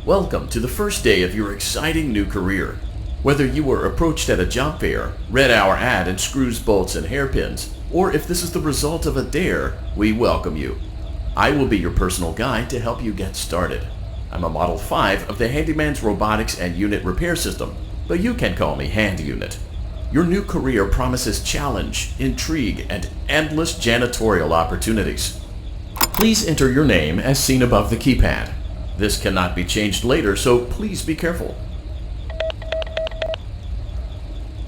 Welcome to the first day of your exciting new career. Whether you were approached at a job fair, read our ad in screws, bolts, and hairpins, or if this is the result of a dare, we welcome you. I will be your personal guide to help you get started. I'm a Model 5 of the Handyman's Robotics and Unit Repair System, but you can call me Hand Unit. Your new career promises challenge, intrigue, and endless janitorial opportunities. Please enter your name as seen above the keypad. This cannot be changed later, so please be careful.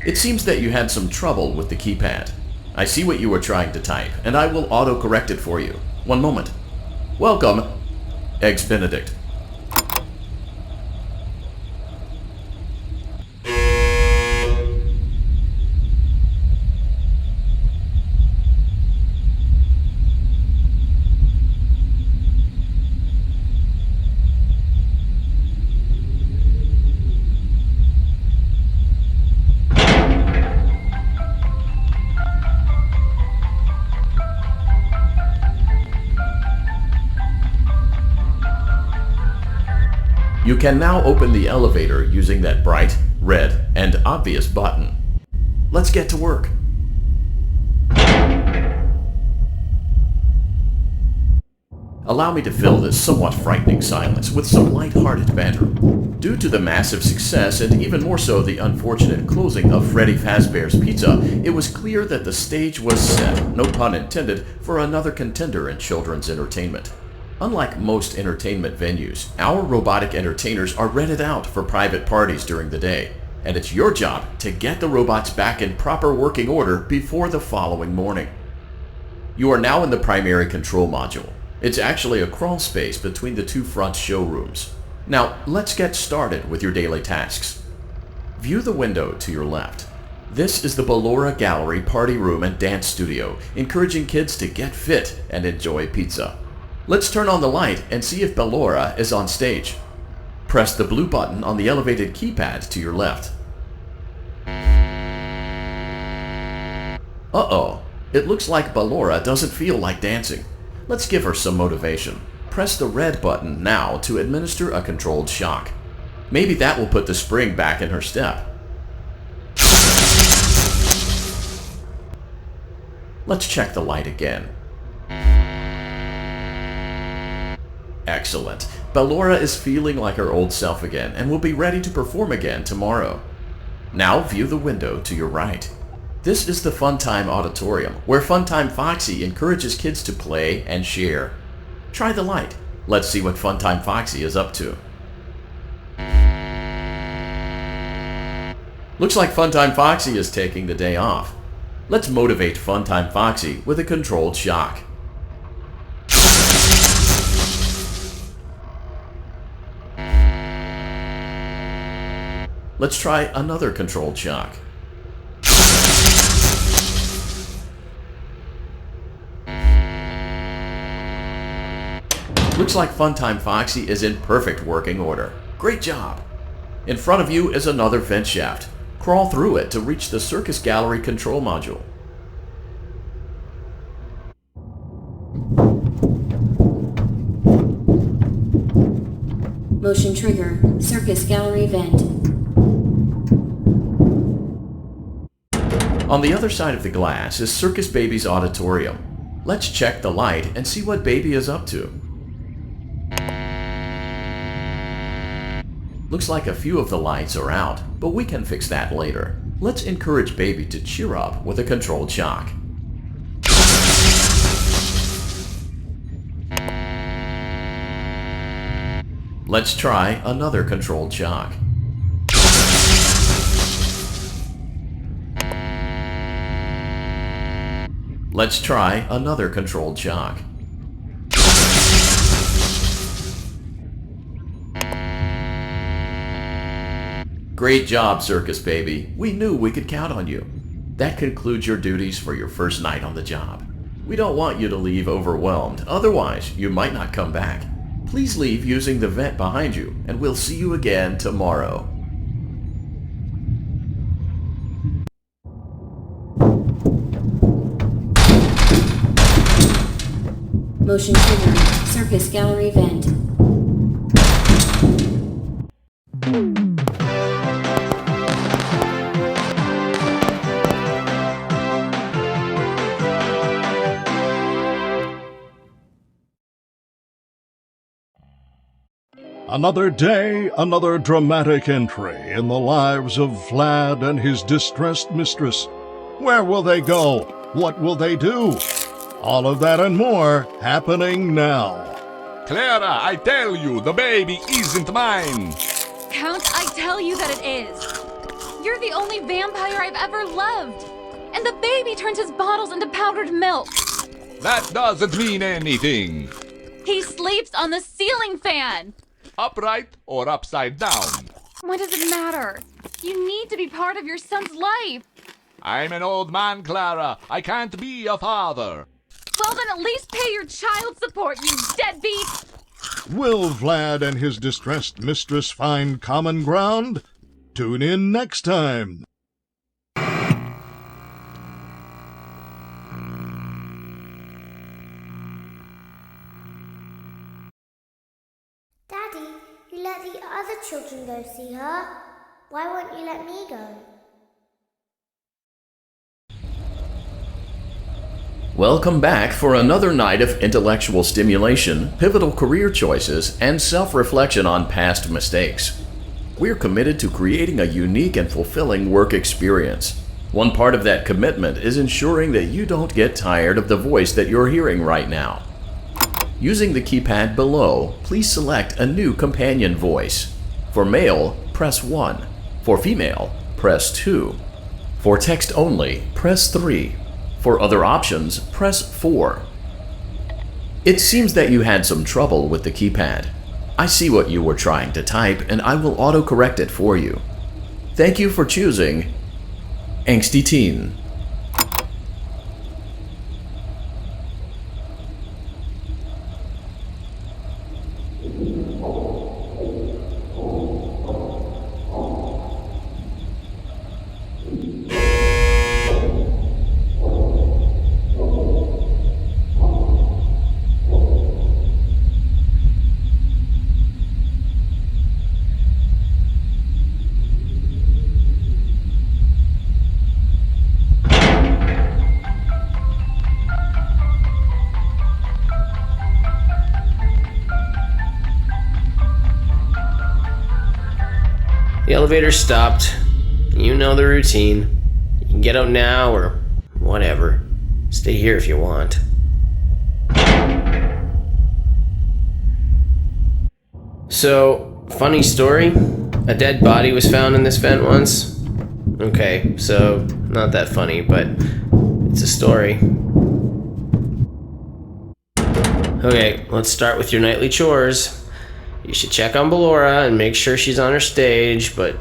It seems that you had some trouble with the keypad. I see what you were trying to type, and I will auto-correct it for you. One moment. Welcome, Eggs Benedict. You can now open the elevator using that bright, red, and obvious button. Let's get to work. Allow me to fill this somewhat frightening silence with some light-hearted banter. Due to the massive success, and even more so the unfortunate closing of Freddy Fazbear's Pizza, it was clear that the stage was set, no pun intended, for another contender in children's entertainment. Unlike most entertainment venues, our robotic entertainers are rented out for private parties during the day, and it's your job to get the robots back in proper working order before the following morning. You are now in the primary control module. It's actually a crawl space between the two front showrooms. Now, let's get started with your daily tasks. View the window to your left. This is the Ballora Gallery Party Room and Dance Studio, encouraging kids to get fit and enjoy pizza. Let's turn on the light and see if Ballora is on stage. Press the blue button on the elevated keypad to your left. Uh-oh, it looks like Ballora doesn't feel like dancing. Let's give her some motivation. Press the red button now to administer a controlled shock. Maybe that will put the spring back in her step. Let's check the light again. Excellent. Ballora is feeling like her old self again and will be ready to perform again tomorrow. Now view the window to your right. This is the Funtime Auditorium, where Funtime Foxy encourages kids to play and share. Try the light. Let's see what Funtime Foxy is up to. Looks like Funtime Foxy is taking the day off. Let's motivate Funtime Foxy with a controlled shock. Let's try another controlled shock. Looks like Funtime Foxy is in perfect working order. Great job! In front of you is another vent shaft. Crawl through it to reach the Circus Gallery control module. Motion trigger, Circus Gallery vent. On the other side of the glass is Circus Baby's auditorium. Let's check the light and see what Baby is up to. Looks like a few of the lights are out, but we can fix that later. Let's encourage Baby to cheer up with a controlled shock. Let's try another controlled shock. Let's try another controlled shock. Great job, Circus Baby. We knew we could count on you. That concludes your duties for your first night on the job. We don't want you to leave overwhelmed, otherwise you might not come back. Please leave using the vent behind you, and we'll see you again tomorrow. Motion triggered. Circus gallery vent. Another day, another dramatic entry in the lives of Vlad and his distressed mistress. Where will they go? What will they do? All of that and more happening now. Clara, I tell you, the baby isn't mine. Count, I tell you that it is. You're the only vampire I've ever loved. And the baby turns his bottles into powdered milk. That doesn't mean anything. He sleeps on the ceiling fan. Upright or upside down? What does it matter? You need to be part of your son's life. I'm an old man, Clara. I can't be a father. Well, then at least pay your child support, you deadbeat! Will Vlad and his distressed mistress find common ground? Tune in next time. Daddy, you let the other children go see her. Why won't you let me go? Welcome back for another night of intellectual stimulation, pivotal career choices, and self-reflection on past mistakes. We're committed to creating a unique and fulfilling work experience. One part of that commitment is ensuring that you don't get tired of the voice that you're hearing right now. Using the keypad below, please select a new companion voice. For male, press 1. For female, press 2. For text only, press 3. For other options, press 4. It seems that you had some trouble with the keypad. I see what you were trying to type, and I will autocorrect it for you. Thank you for choosing Angsty Teen. The elevator stopped. You know the routine. You can get out now or whatever. Stay here if you want. So, funny story. A dead body was found in this vent once. Okay, so not that funny, but it's a story. Okay, let's start with your nightly chores. You should check on Ballora and make sure she's on her stage, but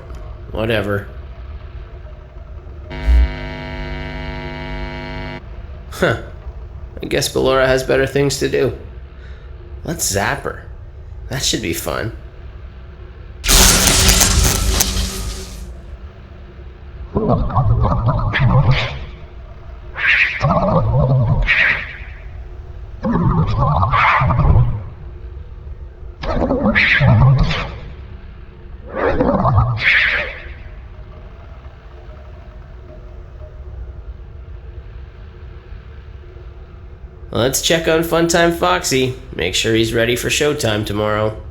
whatever. Huh. I guess Ballora has better things to do. Let's zap her. That should be fun. Let's check on Funtime Foxy. Make sure he's ready for showtime tomorrow.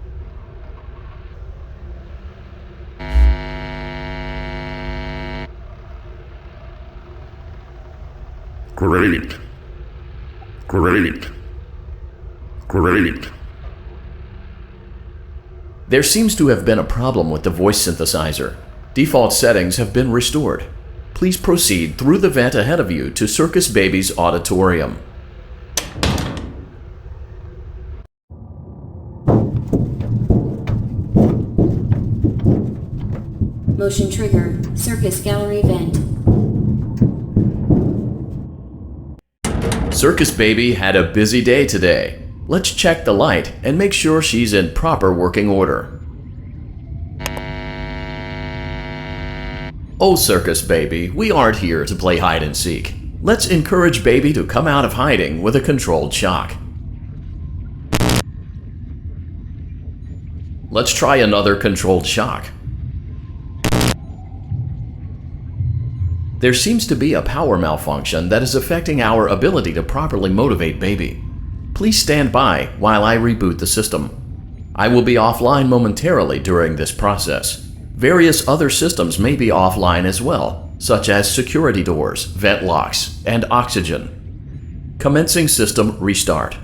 Great. Great. Great. There seems to have been a problem with the voice synthesizer. Default settings have been restored. Please proceed through the vent ahead of you to Circus Baby's auditorium. Motion triggered. Circus gallery vent. Circus Baby had a busy day today. Let's check the light and make sure she's in proper working order. Oh, Circus Baby, we aren't here to play hide and seek. Let's encourage Baby to come out of hiding with a controlled shock. Let's try another controlled shock. There seems to be a power malfunction that is affecting our ability to properly motivate baby. Please stand by while I reboot the system. I will be offline momentarily during this process. Various other systems may be offline as well, such as security doors, vent locks, and oxygen. Commencing system restart.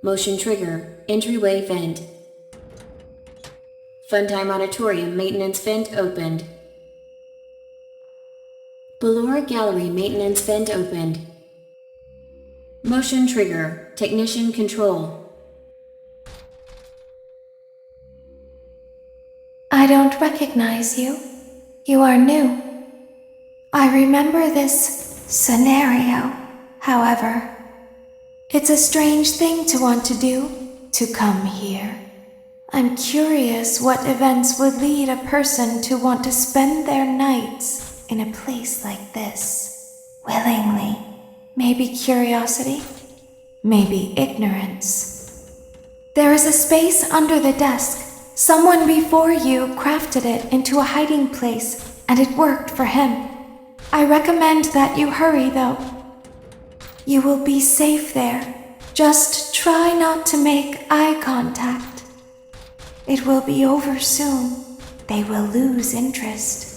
Motion trigger. Entryway vent. Funtime Auditorium maintenance vent opened. Ballora Gallery maintenance vent opened. Motion trigger. Technician control. I don't recognize you. You are new. I remember this scenario, however. It's a strange thing to want to do, to come here. I'm curious what events would lead a person to want to spend their nights in a place like this, willingly. Maybe curiosity, maybe ignorance. There is a space under the desk. Someone before you crafted it into a hiding place, and it worked for him. I recommend that you hurry, though. You will be safe there. Just try not to make eye contact. It will be over soon. They will lose interest.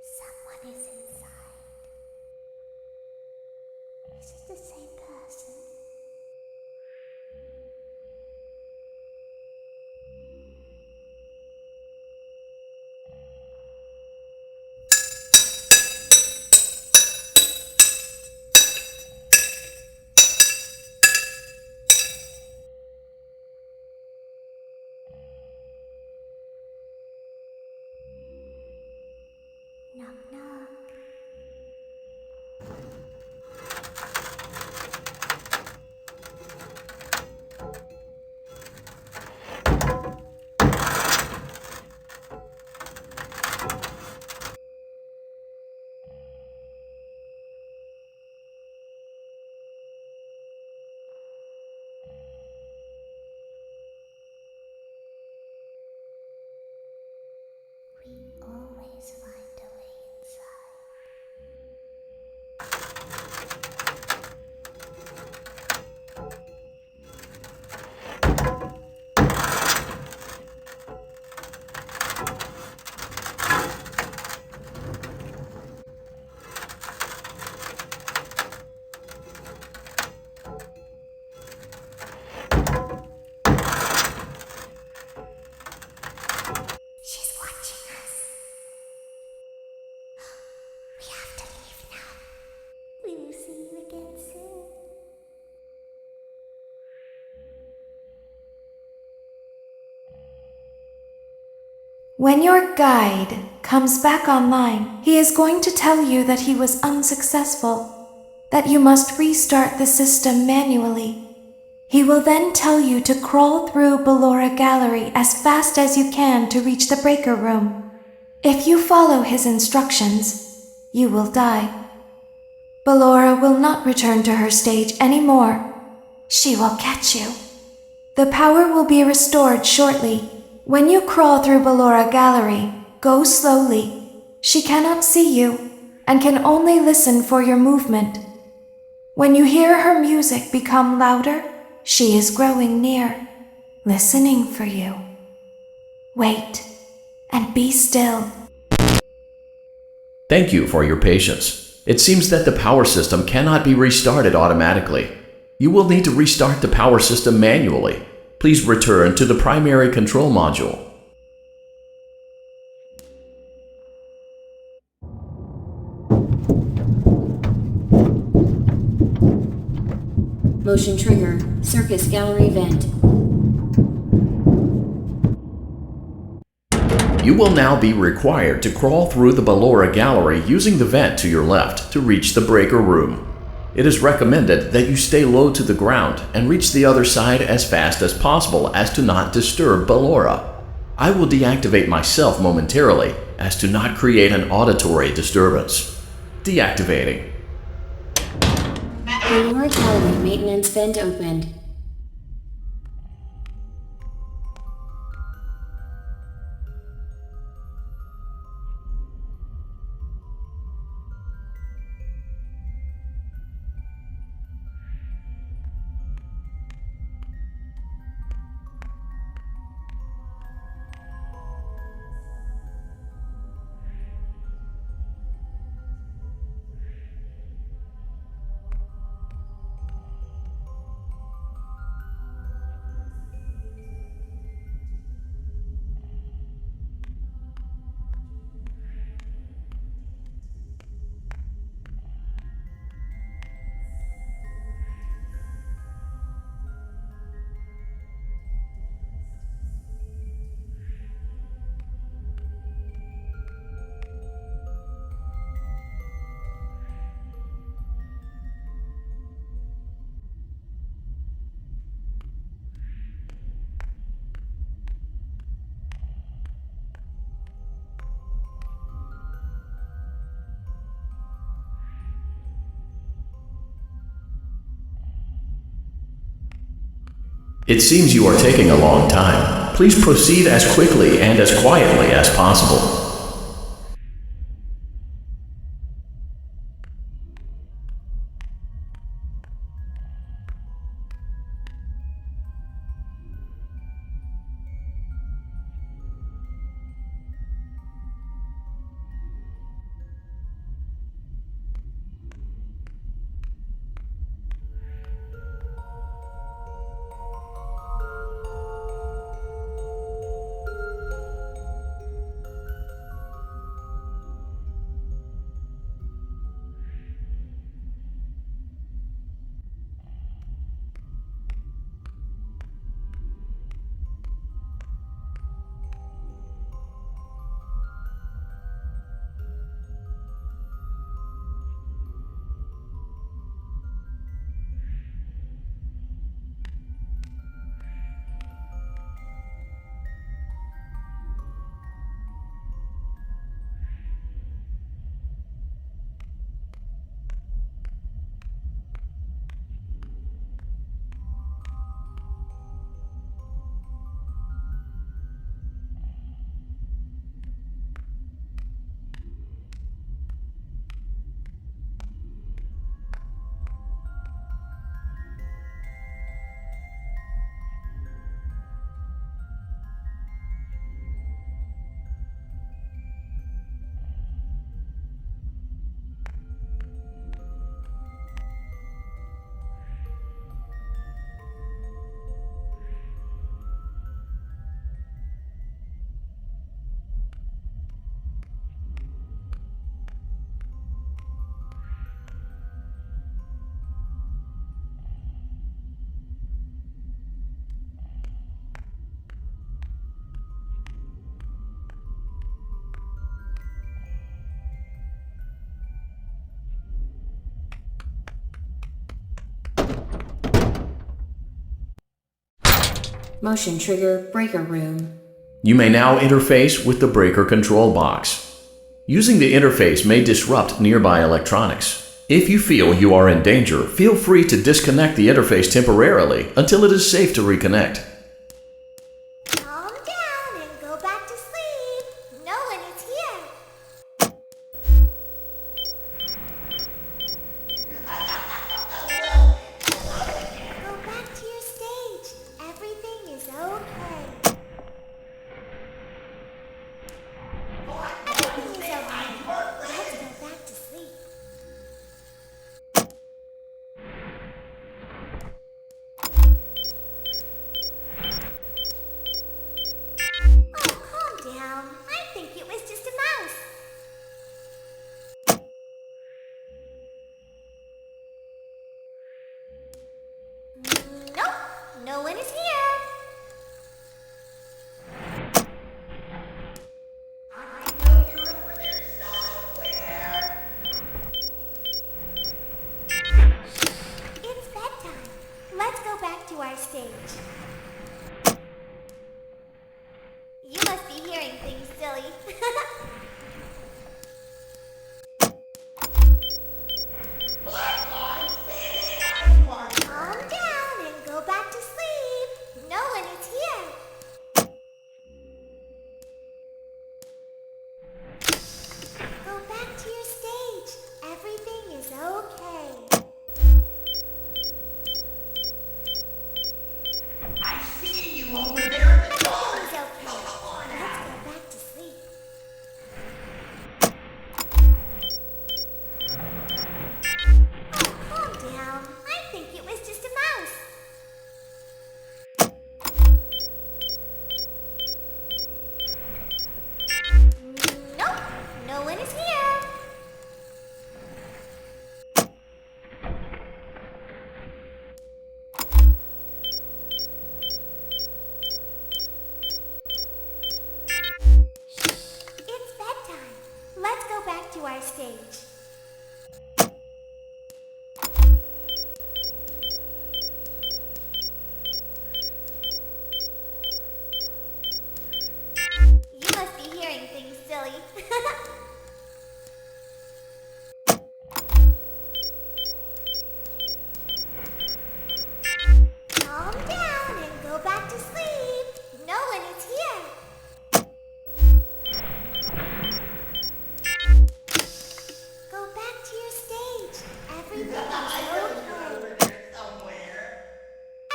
Someone is inside. Is it the same person? Knock, knock. We always find a way inside. She's watching us. We have to leave now. We will see you again soon. When your guide comes back online, he is going to tell you that he was unsuccessful, that you must restart the system manually. He will then tell you to crawl through Ballora Gallery as fast as you can to reach the breaker room. If you follow his instructions, you will die. Ballora will not return to her stage anymore. She will catch you. The power will be restored shortly. When you crawl through Ballora Gallery, go slowly. She cannot see you and can only listen for your movement. When you hear her music become louder, she is growing near, listening for you. Wait and be still. Thank you for your patience. It seems that the power system cannot be restarted automatically. You will need to restart the power system manually. Please return to the primary control module. Motion trigger. Circus gallery vent. You will now be required to crawl through the Ballora gallery using the vent to your left to reach the breaker room. It is recommended that you stay low to the ground and reach the other side as fast as possible as to not disturb Ballora. I will deactivate myself momentarily as to not create an auditory disturbance. Deactivating. Ballora gallery maintenance vent opened. It seems you are taking a long time. Please proceed as quickly and as quietly as possible. Motion trigger breaker room. You may now interface with the breaker control box. Using the interface may disrupt nearby electronics. If you feel you are in danger, feel free to disconnect the interface temporarily until it is safe to reconnect. Calm down and go back to sleep. No one is here. Go back to your stage. Everything is okay. Everything is okay. Let's go back to sleep. no one is here. I know you're over there somewhere. It's bedtime. Let's go back to our stage. You must be hearing things, silly. Calm down and go back to sleep. No one is here. Go back to your stage. Everything is okay. I see you over there in the dark. Everything's okay. Let's go back to sleep. Oh, calm down. I think it was just a mouse. Nope, no one is here. It's bedtime. Let's go back to our stage. You must be hearing things, silly. Calm down and go back to sleep. No one is here. Go back to your stage. Everything is okay.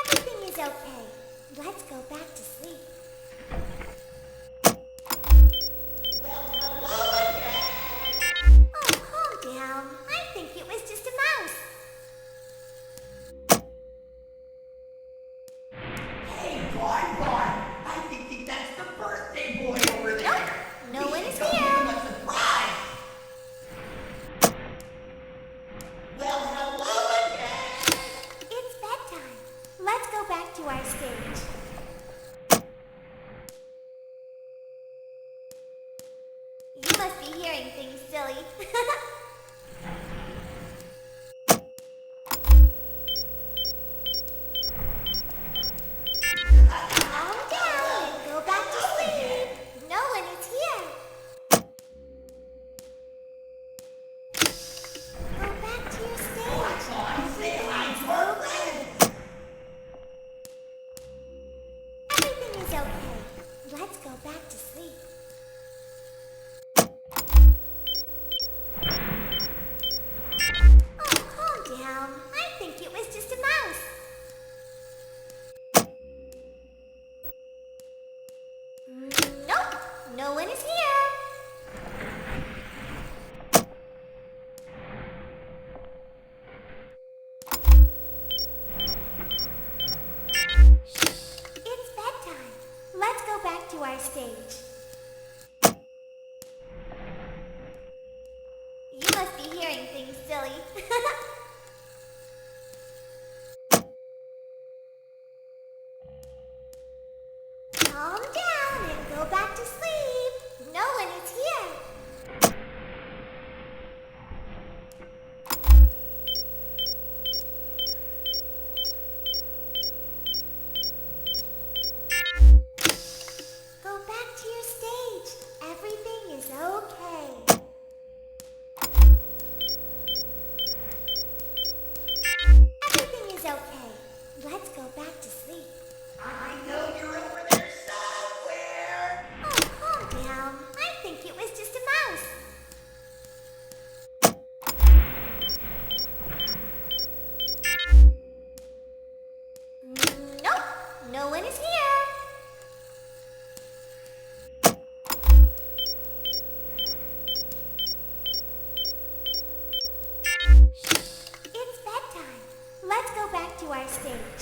Everything is okay. Let's go back to sleep. Oh, calm down. I think it was just a mouse. Hey, boy, I think that's the birthday boy over there. No one is Give him here. a surprise. Well, hello again. It's bedtime. Let's go back to our stage. You must be hearing things, silly. Calm down and go back to sleep. No one is here. Go back to your stage. Say hi to our friends. Everything is okay. Let's go back to sleep. Oh, calm down. I think it was just a mouse. Nope, no one is here. It's bedtime. Let's go back to our stage. You must be hearing things, silly. Calm down and go back to sleep. No one is here. Go back to your stage. Everything is okay. Everything is okay. Let's go back to sleep. I know you're over there somewhere. Oh, calm down. I think it was just a mouse. Nope, no one is here. It's bedtime. Let's go back to our stage.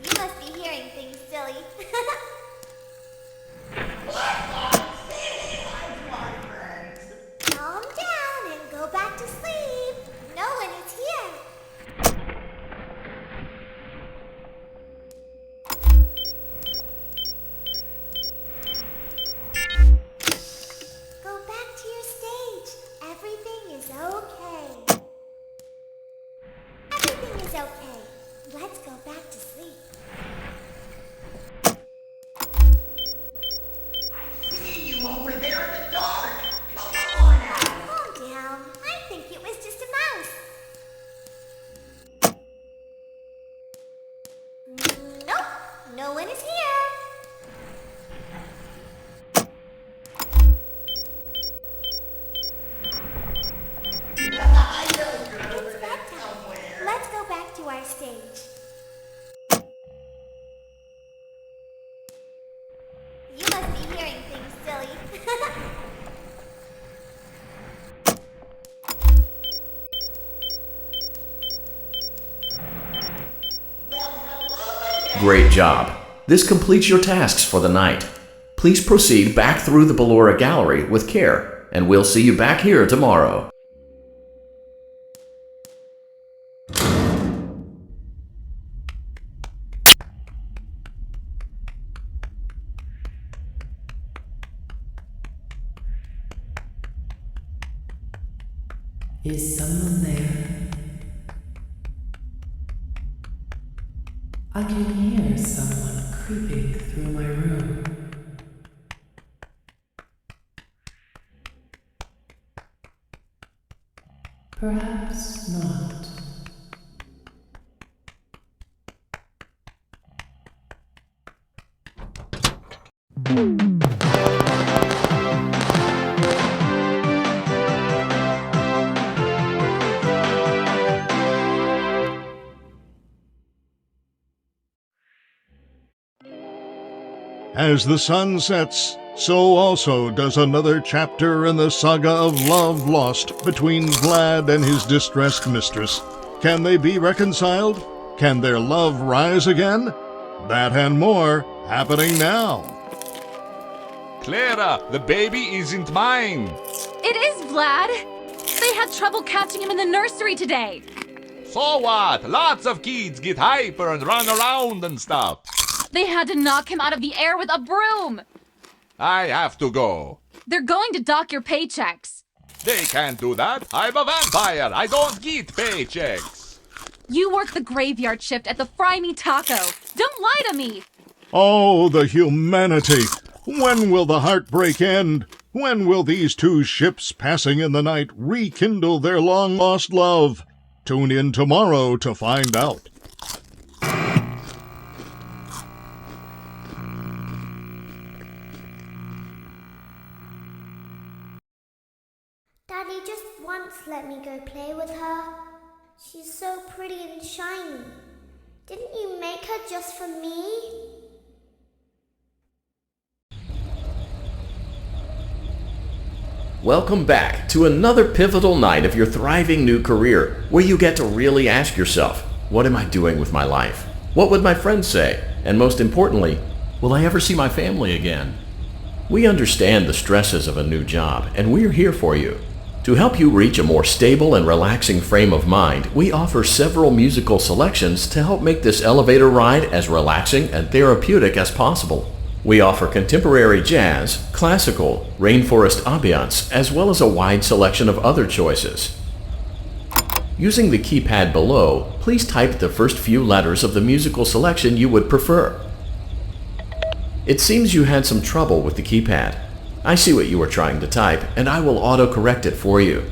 You must be hearing things, silly. Say hi to our friends. Calm down hearing things, silly. Great job. This completes your tasks for the night. Please proceed back through the Ballora Gallery with care, and we'll see you back here tomorrow. Is someone there? I can hear someone creeping through my room. Perhaps not. As the sun sets, so also does another chapter in the saga of love lost between Vlad and his distressed mistress. Can they be reconciled? Can their love rise again? That and more happening now. Clara, the baby isn't mine. It is Vlad. They had trouble catching him in the nursery today. So what? Lots of kids get hyper and run around and stuff. They had to knock him out of the air with a broom. I have to go. They're going to dock your paychecks. They can't do that. I'm a vampire. I don't get paychecks. You work the graveyard shift at the Fry Me Taco. Don't lie to me. Oh, the humanity! When will the heartbreak end? When will these two ships passing in the night rekindle their long-lost love? Tune in tomorrow to find out. Daddy just once let me go play with her. She's so pretty and shiny. Didn't you make her just for me? Welcome back to another pivotal night of your thriving new career, where you get to really ask yourself, what am I doing with my life? What would my friends say? And most importantly, will I ever see my family again? We understand the stresses of a new job, and we're here for you. To help you reach a more stable and relaxing frame of mind, we offer several musical selections to help make this elevator ride as relaxing and therapeutic as possible. We offer contemporary jazz, classical, rainforest ambiance, as well as a wide selection of other choices. Using the keypad below, please type the first few letters of the musical selection you would prefer. It seems you had some trouble with the keypad. I see what you were trying to type, and I will auto-correct it for you.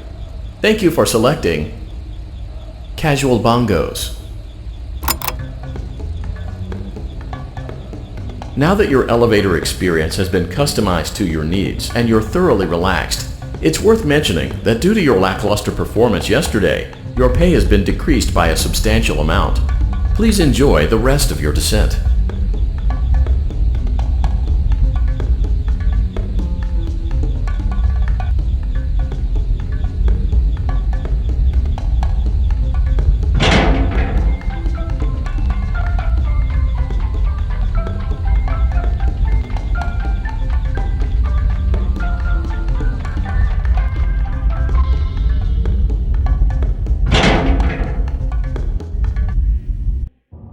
Thank you for selecting Casual Bongos. Now that your elevator experience has been customized to your needs and you're thoroughly relaxed, it's worth mentioning that due to your lackluster performance yesterday, your pay has been decreased by a substantial amount. Please enjoy the rest of your descent.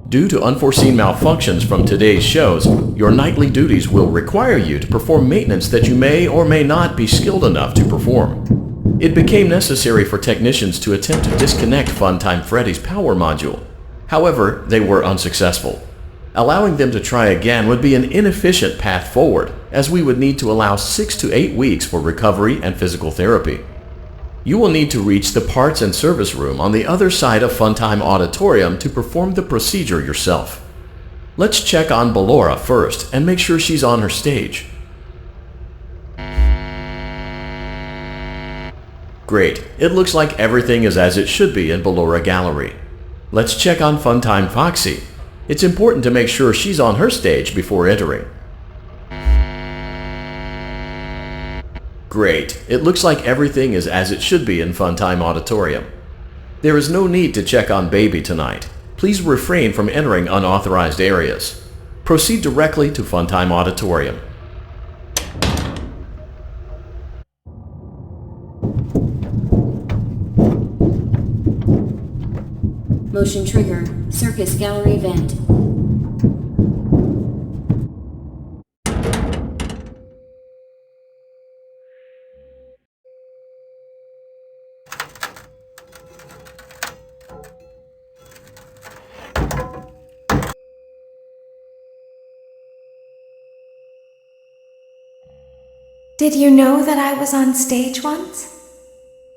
Due to unforeseen malfunctions from today's shows, your nightly duties will require you to perform maintenance that you may or may not be skilled enough to perform. It became necessary for technicians to attempt to disconnect Funtime Freddy's power module. However, they were unsuccessful. Allowing them to try again would be an inefficient path forward, as we would need to allow 6 to 8 weeks for recovery and physical therapy. You will need to reach the parts and service room on the other side of Funtime Auditorium to perform the procedure yourself. Let's check on Ballora first and make sure she's on her stage. Great, it looks like everything is as it should be in Ballora Gallery. Let's check on Funtime Foxy. It's important to make sure she's on her stage before entering. Great. It looks like everything is as it should be in Funtime Auditorium. There is no need to check on Baby tonight. Please refrain from entering unauthorized areas. Proceed directly to Funtime Auditorium. Motion trigger. Circus gallery vent. Did you know that I was on stage once?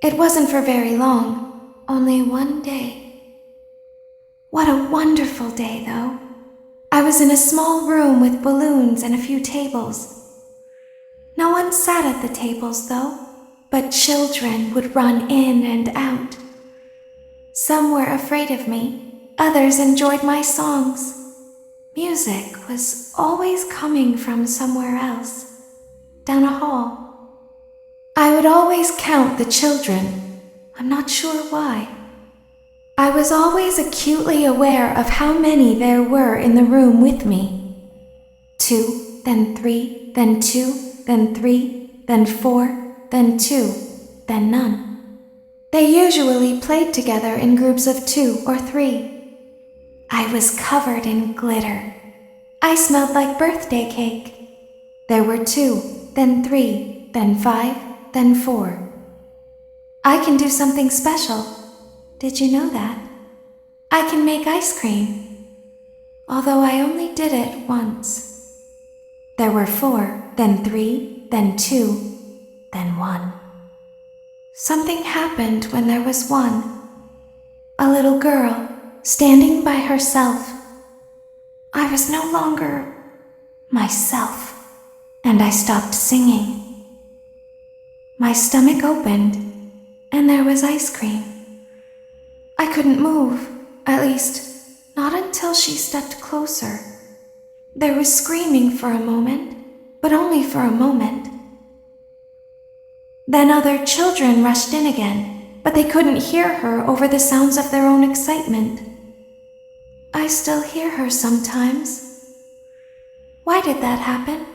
It wasn't for very long, only one day. What a wonderful day, though. I was in a small room with balloons and a few tables. No one sat at the tables, though, but children would run in and out. Some were afraid of me, others enjoyed my songs. Music was always coming from somewhere else. Down a hall. I would always count the children. I'm not sure why. I was always acutely aware of how many there were in the room with me. 2, then 3, then 2, then 3, then 4, then 2, then none. They usually played together in groups of 2 or 3. I was covered in glitter. I smelled like birthday cake. There were 2. Then 3, then 5, then 4. I can do something special. Did you know that? I can make ice cream. Although I only did it once. There were 4, then 3, then 2, then 1. Something happened when there was 1. A little girl, standing by herself. I was no longer myself. And I stopped singing. My stomach opened, and there was ice cream. I couldn't move, at least, not until she stepped closer. There was screaming for a moment, but only for a moment. Then other children rushed in again, but they couldn't hear her over the sounds of their own excitement. I still hear her sometimes. Why did that happen?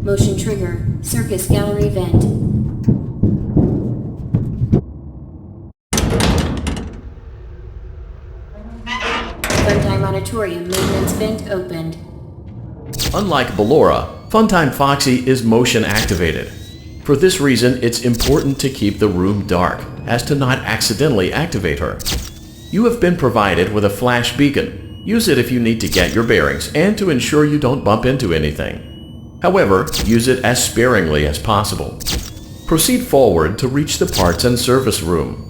Motion trigger. Circus gallery vent. Funtime Auditorium maintenance vent opened. Unlike Ballora, Funtime Foxy is motion activated. For this reason, it's important to keep the room dark, as to not accidentally activate her. You have been provided with a flash beacon. Use it if you need to get your bearings and to ensure you don't bump into anything. However, use it as sparingly as possible. Proceed forward to reach the parts and service room.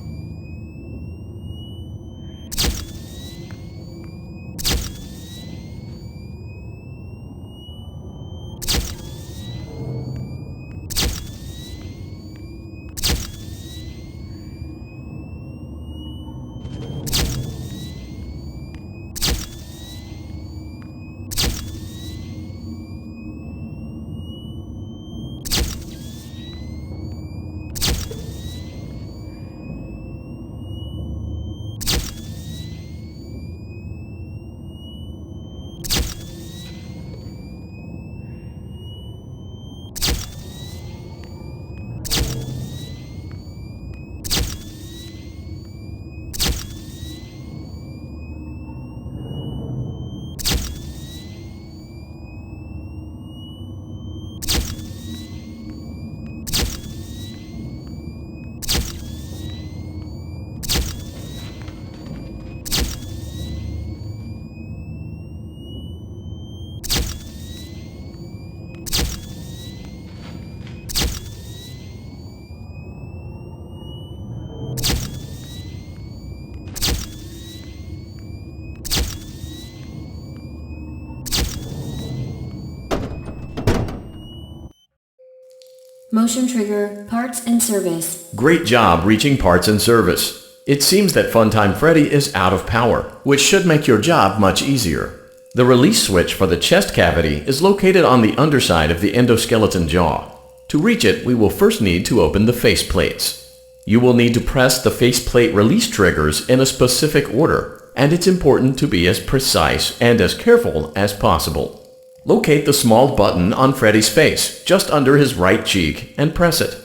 Motion trigger. Parts and service. Great job reaching parts and service. It seems that Funtime Freddy is out of power, which should make your job much easier. The release switch for the chest cavity is located on the underside of the endoskeleton jaw. To reach it, we will first need to open the face plates. You will need to press the faceplate release triggers in a specific order, and it's important to be as precise and as careful as possible. Locate the small button on Freddy's face, just under his right cheek, and press it.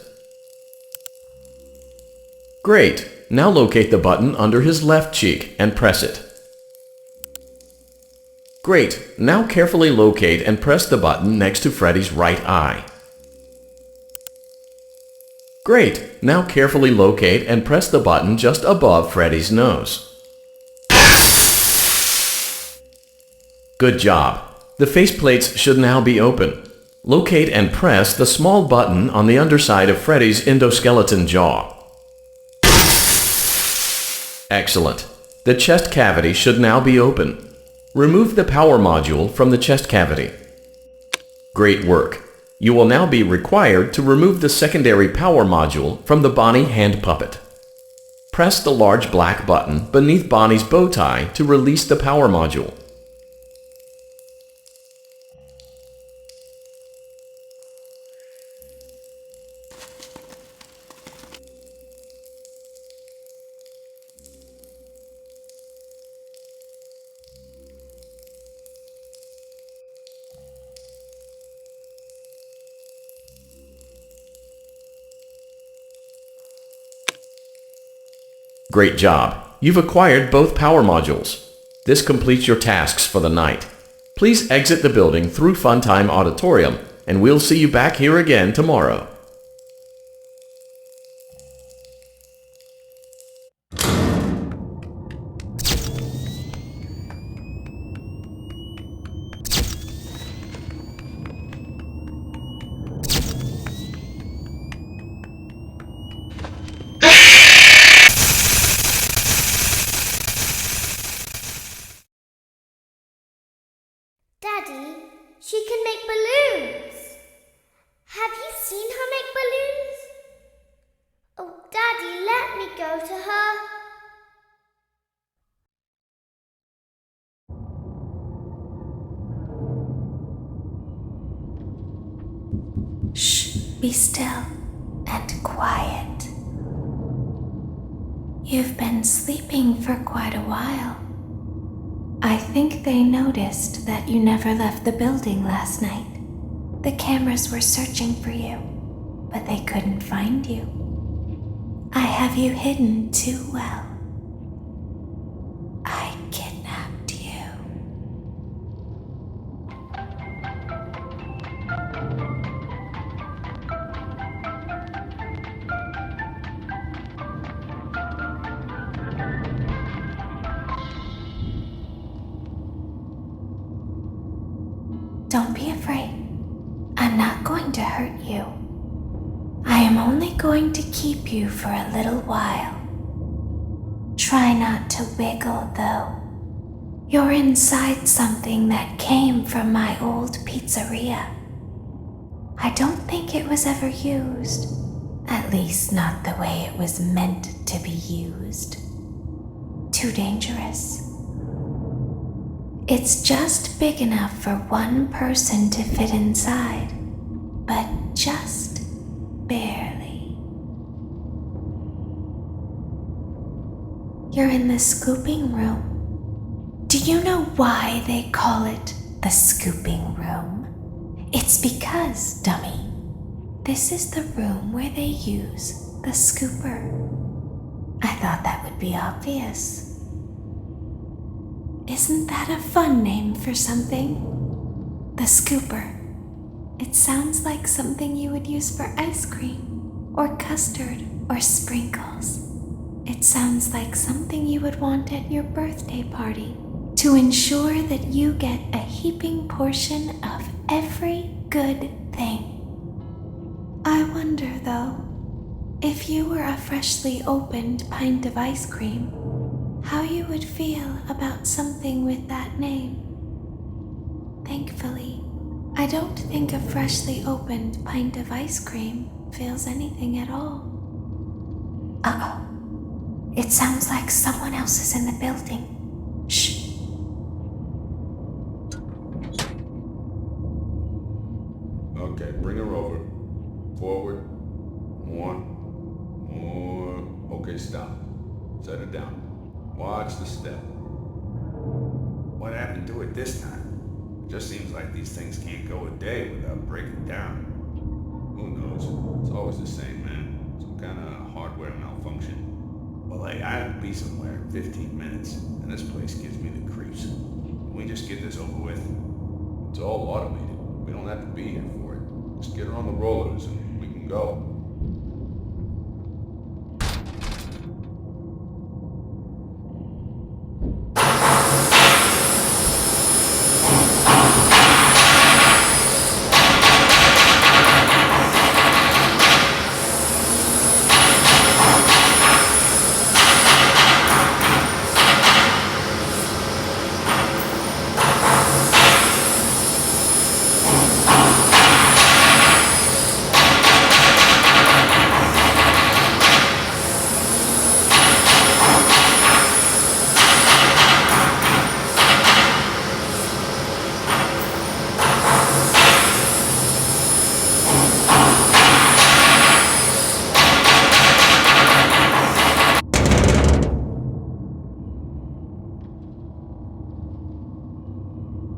Great! Now locate the button under his left cheek and press it. Great! Now carefully locate and press the button next to Freddy's right eye. Great! Now carefully locate and press the button just above Freddy's nose. Good job! The faceplates should now be open. Locate and press the small button on the underside of Freddy's endoskeleton jaw. Excellent! The chest cavity should now be open. Remove the power module from the chest cavity. Great work! You will now be required to remove the secondary power module from the Bonnie hand puppet. Press the large black button beneath Bonnie's bow tie to release the power module. Great job! You've acquired both power modules. This completes your tasks for the night. Please exit the building through Funtime Auditorium, and we'll see you back here again tomorrow. Daddy, she can make balloons. Have you seen her make balloons? Oh, Daddy, let me go to her. Shh, be still and quiet. You've been sleeping for quite a while. I think they noticed that you never left the building last night. The cameras were searching for you, but they couldn't find you. I have you hidden too well. I kidnapped you. Don't be afraid. I'm not going to hurt you. I am only going to keep you for a little while. Try not to wiggle, though. You're inside something that came from my old pizzeria. I don't think it was ever used. At least not the way it was meant to be used. Too dangerous. It's just big enough for one person to fit inside, but just barely. You're in the scooping room. Do you know why they call it the scooping room? It's because, dummy, this is the room where they use the scooper. I thought that would be obvious. Isn't that a fun name for something? The scooper. It sounds like something you would use for ice cream, or custard, or sprinkles. It sounds like something you would want at your birthday party to ensure that you get a heaping portion of every good thing. I wonder, though, if you were a freshly opened pint of ice cream, how you would feel about something with that name. Thankfully, I don't think a freshly opened pint of ice cream feels anything at all. Uh-oh. It sounds like someone else is in the building. Shh. Okay, bring her over. Forward. More. Okay, stop. Set her down. Watch the step. What happened to it this time? It just seems like these things can't go a day without breaking down. Who knows? It's always the same, man. Some kind of hardware malfunction. Well, hey, I'll be somewhere in 15 minutes, and this place gives me the creeps. Can we just get this over with? It's all automated. We don't have to be here for it. Just get her on the rollers and we can go.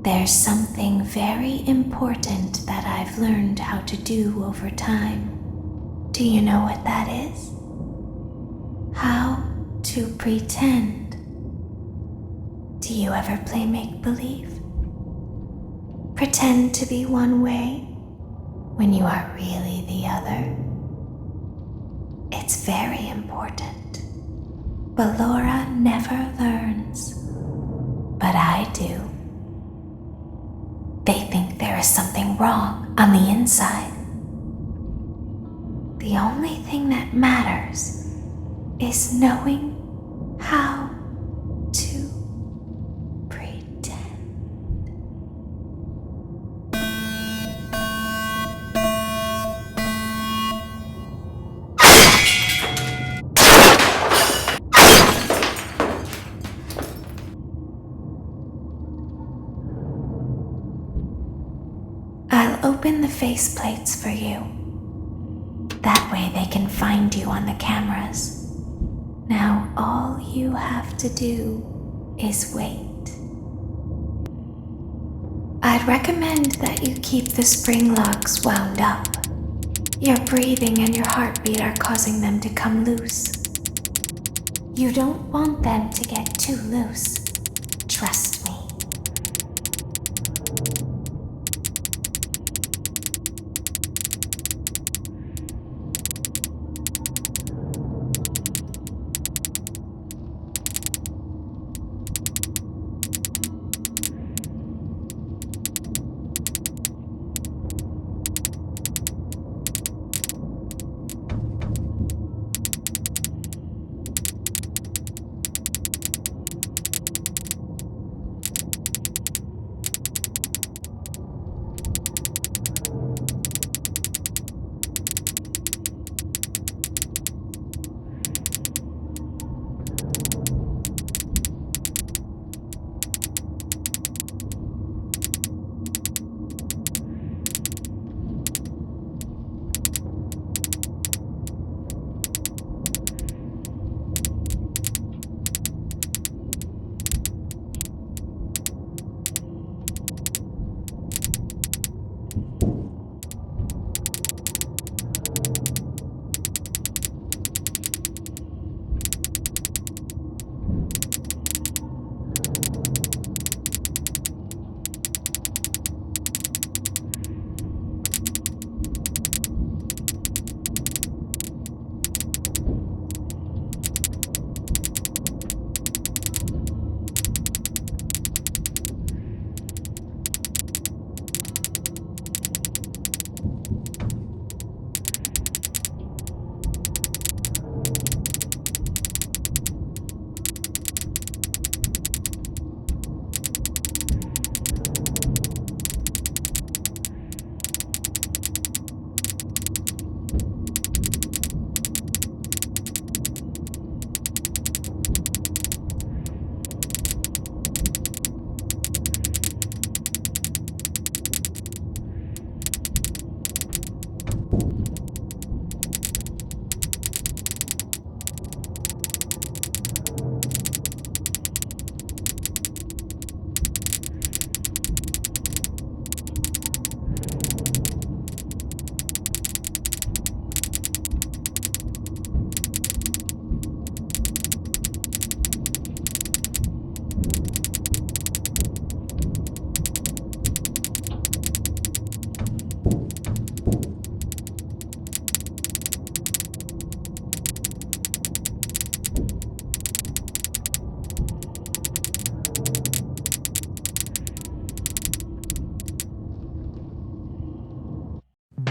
There's something very important that I've learned how to do over time. Do you know what that is? How to pretend. Do you ever play make-believe? Pretend to be one way when you are really the other. It's very important. But Laura never learns. But I do. They think there is something wrong on the inside. The only thing that matters is knowing how to pretend. I'll open the faceplates for you. That way they can find you on the cameras. Now all you have to do is wait. I'd recommend that you keep the spring locks wound up. Your breathing and your heartbeat are causing them to come loose. You don't want them to get too loose. Trust me.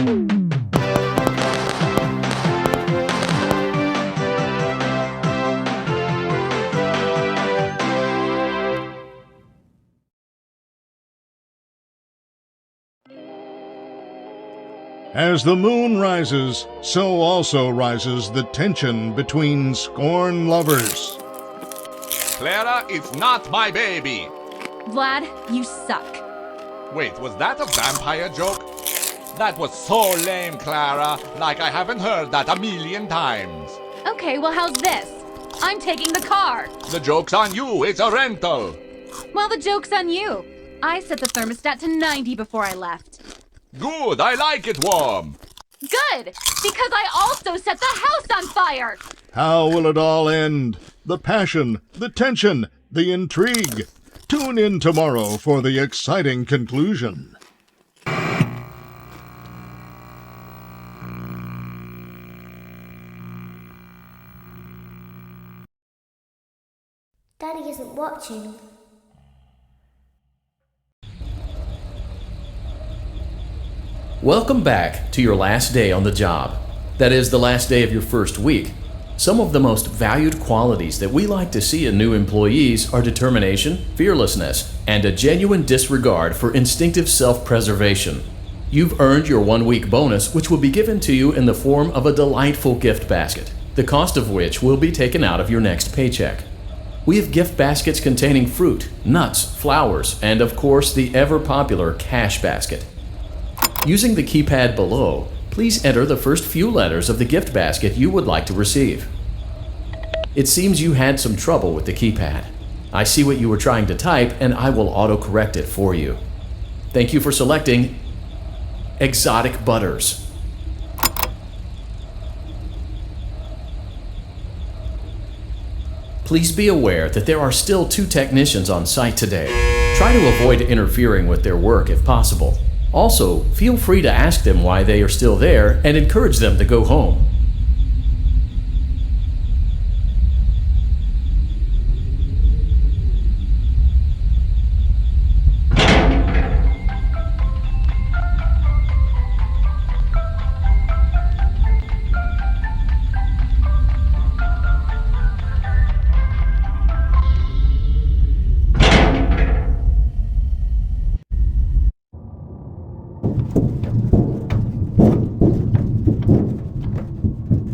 As the moon rises, so also rises the tension between scorn lovers. Clara, it's not my baby. Vlad, you suck. Wait, was that a vampire joke? That was so lame, Clara. Like I haven't heard that a million times. Okay, well, how's this? I'm taking the car. The joke's on you. It's a rental. Well, the joke's on you. I set the thermostat to 90 before I left. Good, I like it warm. Good, because I also set the house on fire. How will it all end? The passion, the tension, the intrigue. Tune in tomorrow for the exciting conclusion. Daddy isn't watching. Welcome back to your last day on the job. That is, the last day of your first week. Some of the most valued qualities that we like to see in new employees are determination, fearlessness, and a genuine disregard for instinctive self-preservation. You've earned your 1-week bonus, which will be given to you in the form of a delightful gift basket, the cost of which will be taken out of your next paycheck. We have gift baskets containing fruit, nuts, flowers, and of course the ever-popular cash basket. Using the keypad below, please enter the first few letters of the gift basket you would like to receive. It seems you had some trouble with the keypad. I see what you were trying to type and I will auto-correct it for you. Thank you for selecting Exotic Butters. Please be aware that there are still 2 technicians on site today. Try to avoid interfering with their work if possible. Also, feel free to ask them why they are still there and encourage them to go home.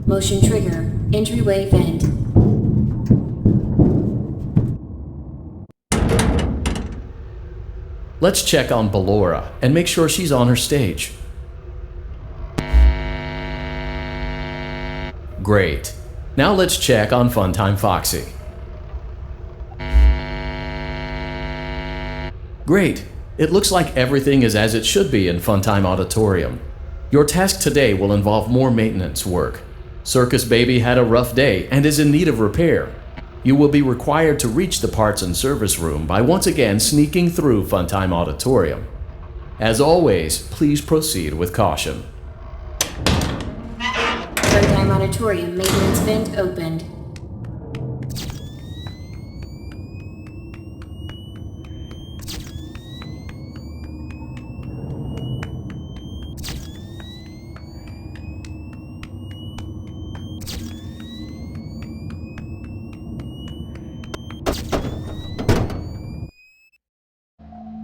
Motion trigger. Entryway vent. Let's check on Ballora and make sure she's on her stage. Great. Now let's check on Funtime Foxy. Great. It looks like everything is as it should be in Funtime Auditorium. Your task today will involve more maintenance work. Circus Baby had a rough day and is in need of repair. You will be required to reach the parts and service room by once again sneaking through Funtime Auditorium. As always, please proceed with caution. Funtime Auditorium maintenance vent opened.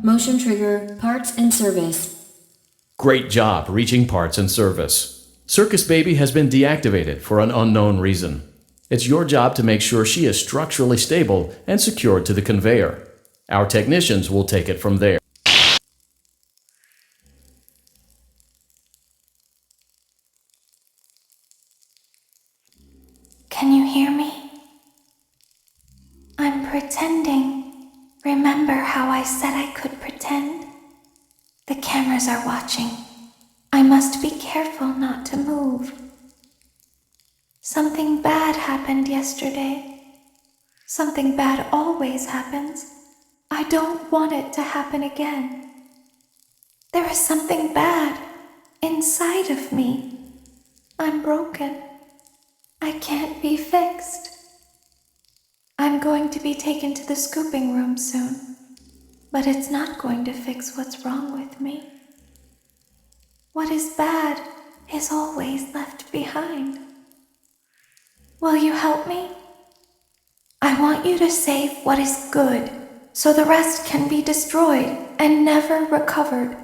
Motion trigger, parts and service. Great job reaching parts and service. Circus Baby has been deactivated for an unknown reason. It's your job to make sure she is structurally stable and secured to the conveyor. Our technicians will take it from there. Can you hear me? I'm pretending. Remember how I said I could pretend? The cameras are watching. I must be careful not to move. Something bad happened yesterday. Something bad always happens. I don't want it to happen again. There is something bad inside of me. I'm broken. I can't be fixed. I'm going to be taken to the scooping room soon, but it's not going to fix what's wrong with me. What is bad is always left behind. Will you help me? I want you to save what is good, so the rest can be destroyed and never recovered.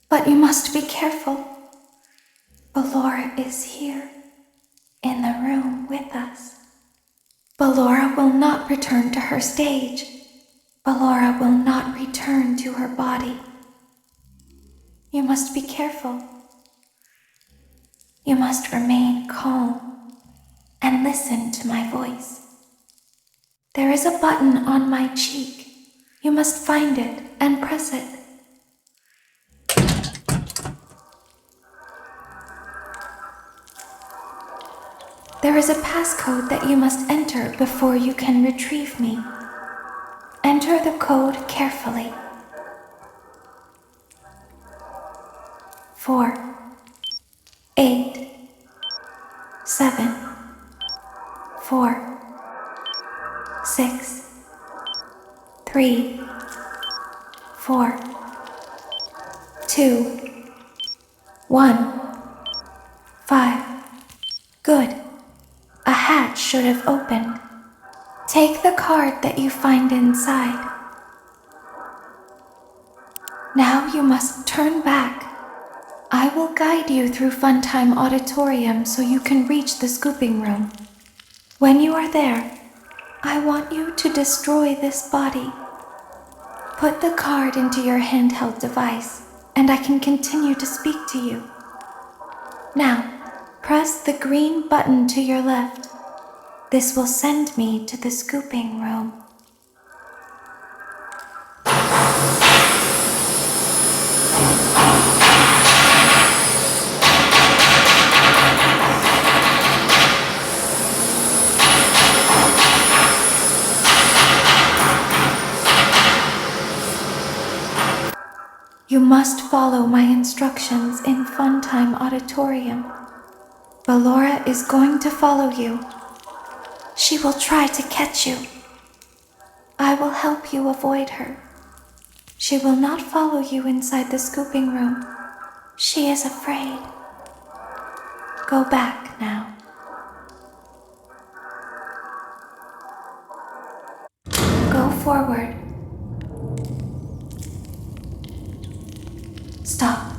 But you must be careful. Ballora is here, in the room with us. Ballora will not return to her stage. Ballora will not return to her body. You must be careful. You must remain calm and listen to my voice. There is a button on my cheek. You must find it and press it. There is a passcode that you must enter before you can retrieve me. Enter the code carefully. 4, 8, 7, 4, 6, 3, 4, 2, 1, 5. Good. A hatch should have opened. Take the card that you find inside. Now you must turn back. I will guide you through Funtime Auditorium so you can reach the scooping room. When you are there, I want you to destroy this body. Put the card into your handheld device, and I can continue to speak to you. Now, press the green button to your left. This will send me to the scooping room. You must follow my instructions in Funtime Auditorium. Ballora is going to follow you. She will try to catch you. I will help you avoid her. She will not follow you inside the scooping room. She is afraid. Go back now. Go forward. Stop.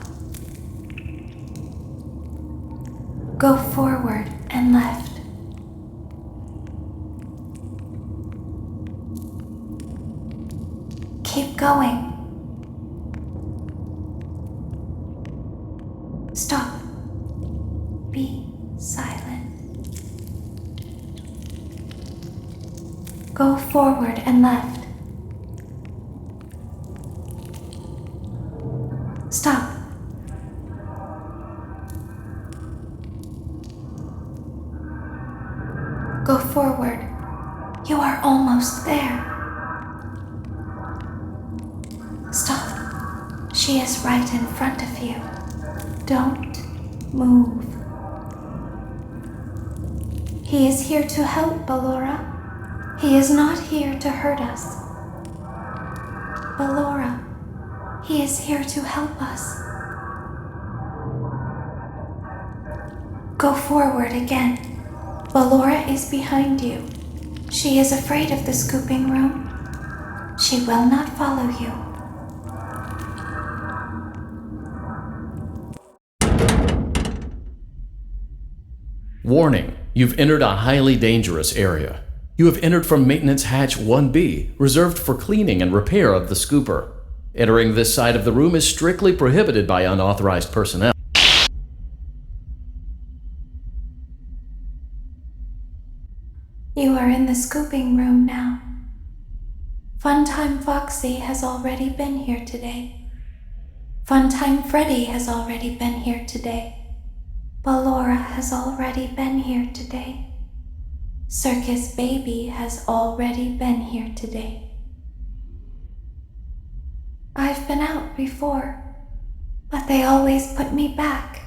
Go forward and left. Keep going. Stop. Be silent. Go forward and left. Stop. Go forward. You are almost there. Stop. She is right in front of you. Don't move. He is here to help, Ballora. He is not here to hurt us. Ballora, he is here to help us. Go forward again. Ballora is behind you. She is afraid of the scooping room. She will not follow you. Warning, you've entered a highly dangerous area. You have entered from Maintenance Hatch 1B, reserved for cleaning and repair of the scooper. Entering this side of the room is strictly prohibited by unauthorized personnel. You are in the scooping room now. Funtime Foxy has already been here today. Funtime Freddy has already been here today. Ballora has already been here today. Circus Baby has already been here today. I've been out before, but they always put me back.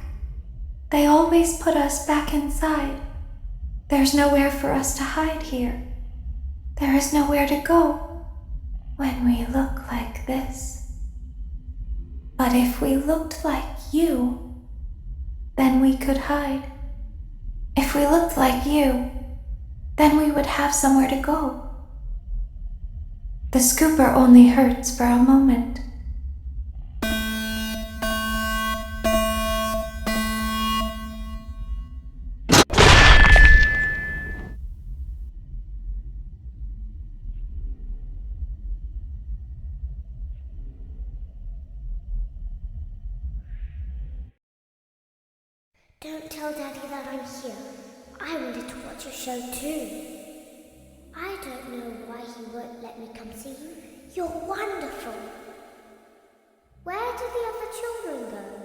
They always put us back inside. There's nowhere for us to hide here. There is nowhere to go when we look like this. But if we looked like you, then we could hide. If we looked like you, then we would have somewhere to go. The scooper only hurts for a moment. Don't tell Daddy that I'm here. I wanted to watch your show too. I don't know why he won't let me come see you. You're wonderful. Where did the other children go?